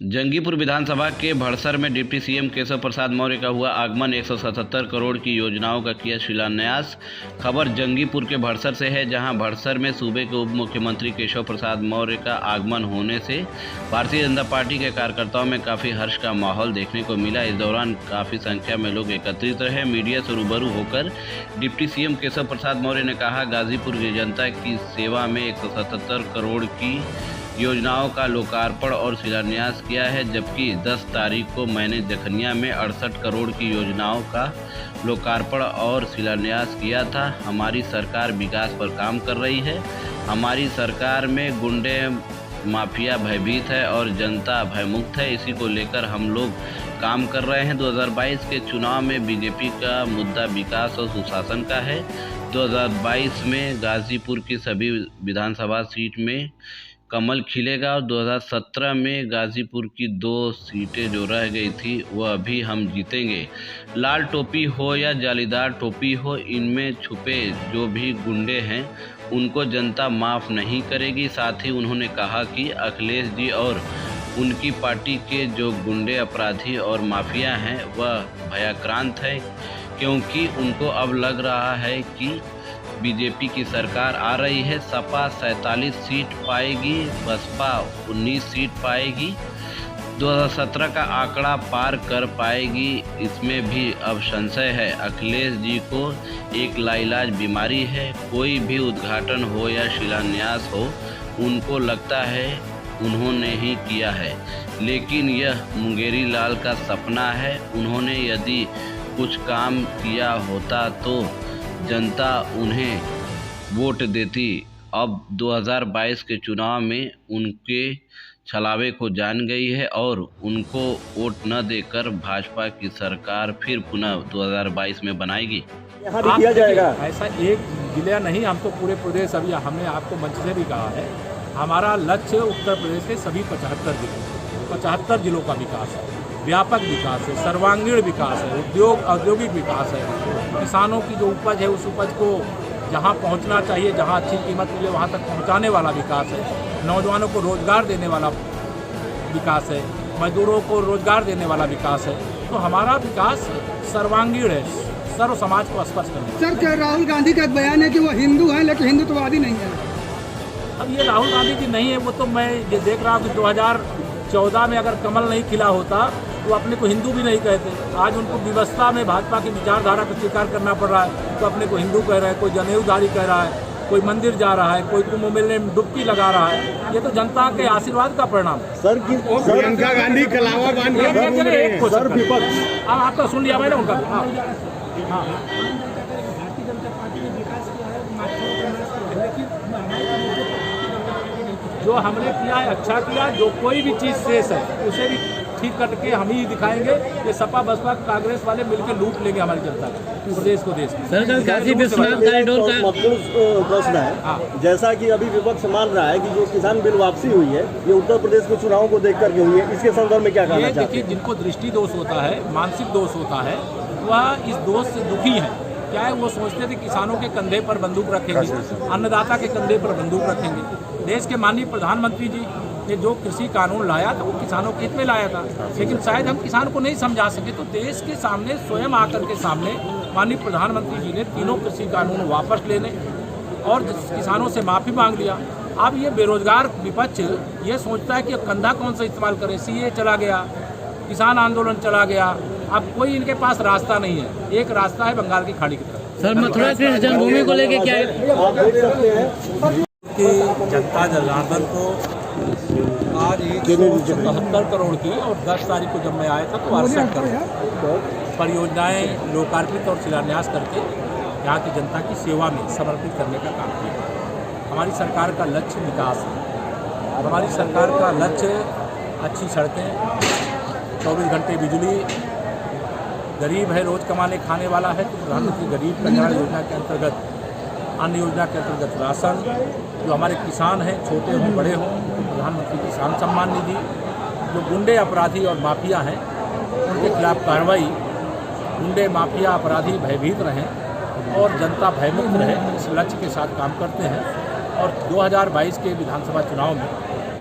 जंगीपुर विधानसभा के भड़सर में deputy CM Keshav Prasad Maurya का हुआ आगमन। 177 करोड़ की योजनाओं का किया शिलान्यास। खबर जंगीपुर के भड़सर से है, जहां भड़सर में सूबे के उप मुख्यमंत्री केशव प्रसाद मौर्य का आगमन होने से भारतीय जनता पार्टी के कार्यकर्ताओं में काफ़ी हर्ष का माहौल देखने को मिला। इस दौरान काफ़ी संख्या में लोग एकत्रित रहे। मीडिया से रूबरू होकर डिप्टी सीएम केशव प्रसाद मौर्य ने कहा, गाजीपुर की जनता की सेवा में 177 करोड़ की योजनाओं का लोकार्पण और शिलान्यास किया है, जबकि 10 तारीख को मैंने जखनिया में 68 करोड़ की योजनाओं का लोकार्पण और शिलान्यास किया था। हमारी सरकार विकास पर काम कर रही है। हमारी सरकार में गुंडे माफिया भयभीत है और जनता भयमुक्त है। इसी को लेकर हम लोग काम कर रहे हैं। 2022 के चुनाव में बीजेपी का मुद्दा विकास और सुशासन का है। 2022 में गाजीपुर की सभी विधानसभा सीट में कमल खिलेगा और 2017 में गाजीपुर की 2 सीटें जो रह गई थी वह अभी हम जीतेंगे। लाल टोपी हो या जालीदार टोपी हो, इनमें छुपे जो भी गुंडे हैं उनको जनता माफ़ नहीं करेगी। साथ ही उन्होंने कहा कि अखिलेश जी और उनकी पार्टी के जो गुंडे अपराधी और माफिया हैं वह भयाक्रांत है, क्योंकि उनको अब लग रहा है कि बीजेपी की सरकार आ रही है। सपा 47 सीट पाएगी, बसपा 19 सीट पाएगी, 2017 का आंकड़ा पार कर पाएगी, इसमें भी अब संशय है। अखिलेश जी को एक लाइलाज बीमारी है। कोई भी उद्घाटन हो या शिलान्यास हो, उनको लगता है उन्होंने ही किया है, लेकिन यह मुंगेरी लाल का सपना है। उन्होंने यदि कुछ काम किया होता तो जनता उन्हें वोट देती। अब 2022 के चुनाव में उनके छलावे को जान गई है और उनको वोट न देकर भाजपा की सरकार फिर पुनः 2022 में बनाएगी। यहाँ भी किया जाएगा ऐसा एक जिला नहीं, हम तो पूरे प्रदेश, अभी हमने आपको मंच से भी कहा है, हमारा लक्ष्य उत्तर प्रदेश के सभी 75 जिलों का विकास है, व्यापक विकास है, सर्वांगीण विकास है, औद्योगिक विकास है। किसानों की जो उपज है उस उपज को जहां पहुंचना चाहिए, जहां अच्छी कीमत मिले वहां तक पहुंचाने वाला विकास है। नौजवानों को रोजगार देने वाला विकास है, मजदूरों को रोजगार देने वाला विकास है। तो हमारा विकास सर्वांगीण है, सर्व समाज को स्पर्श करने। सर, क्या राहुल गांधी का बयान है कि वो हिंदू हैं लेकिन हिंदुत्ववादी नहीं है? अब ये राहुल गांधी जी नहीं है, वो तो मैं ये देख रहा हूँ कि 2014 में अगर कमल नहीं खिला होता तो अपने को हिंदू भी नहीं कहते। आज उनको विवशता में भाजपा की विचारधारा को स्वीकार करना पड़ रहा है, तो अपने को हिंदू कह रहा है, कोई जनेऊधारी कह रहा है, कोई मंदिर जा रहा है, कोई कुंभ मेले में डुबकी लगा रहा है। ये तो जनता के आशीर्वाद का परिणाम है। सर, प्रियंका गांधी कलावा बांध सर विपक्ष आपका सुन लिया मैंने उनका। हाँ, जो हमने किया है अच्छा किया, जो कोई भी चीज़ शेष है उसे भी ठीक करके हम ही दिखाएंगे। ये सपा बसपा कांग्रेस वाले मिलकर लूट लेंगे हमारी जनता को, प्रदेश को, देश को। सर, काशी विश्वनाथ कॉरिडोर का प्रश्न है, जैसा कि अभी विपक्ष मान रहा है कि जो किसान बिल वापसी हुई है ये उत्तर प्रदेश के चुनावों को देख करके हुई है, इसके संदर्भ में क्या कहना चाहते हैं? देखिए, जिनको दृष्टि दोष होता है, मानसिक दोष होता है, वह इस दोष से दुखी है। क्या है, वो सोचते थे किसानों के कंधे पर बंदूक रखेंगे, अन्नदाता के कंधे पर बंदूक रखेंगे। देश के माननीय प्रधानमंत्री जी ने जो कृषि कानून लाया था वो किसानों के हित में लाया था, लेकिन शायद हम किसान को नहीं समझा सके। तो देश के सामने स्वयं आकर के सामने माननीय प्रधानमंत्री जी ने तीनों कृषि कानून वापस लेने और अब से माफ़ी मांग लिया। अब ये बेरोजगार विपक्ष ये सोचता है कि कंधा कौन सा इस्तेमाल करें। सीए चला गया, किसान आंदोलन चला गया, अब कोई इनके पास रास्ता नहीं है। एक रास्ता है बंगाल की खाड़ी की तरफ। सर, मथुरा कृष्ण जन्मभूमि को लेके क्या है कि जनता जनार्दन को आज 177 करोड़ की, और 10 तारीख को जब मैं आया था तो 68 करोड़ परियोजनाएं लोकार्पित और शिलान्यास करके यहाँ की जनता की सेवा में समर्पित करने का काम किया। हमारी सरकार का लक्ष्य विकास है। हमारी सरकार का लक्ष्य अच्छी सड़कें, 24 घंटे बिजली, गरीब है रोज़ कमाने खाने वाला है तो प्रधानमंत्री गरीब कल्याण योजना के अंतर्गत, अन्य योजना के अंतर्गत राशन, जो हमारे किसान हैं छोटे हों बड़े हों, प्रधानमंत्री किसान सम्मान निधि, जो गुंडे अपराधी और माफिया हैं उनके खिलाफ कार्रवाई, गुंडे माफिया अपराधी भयभीत रहें और जनता भयमुक्त रहे, इस लक्ष्य के साथ काम करते हैं। और 2022 के विधानसभा चुनाव में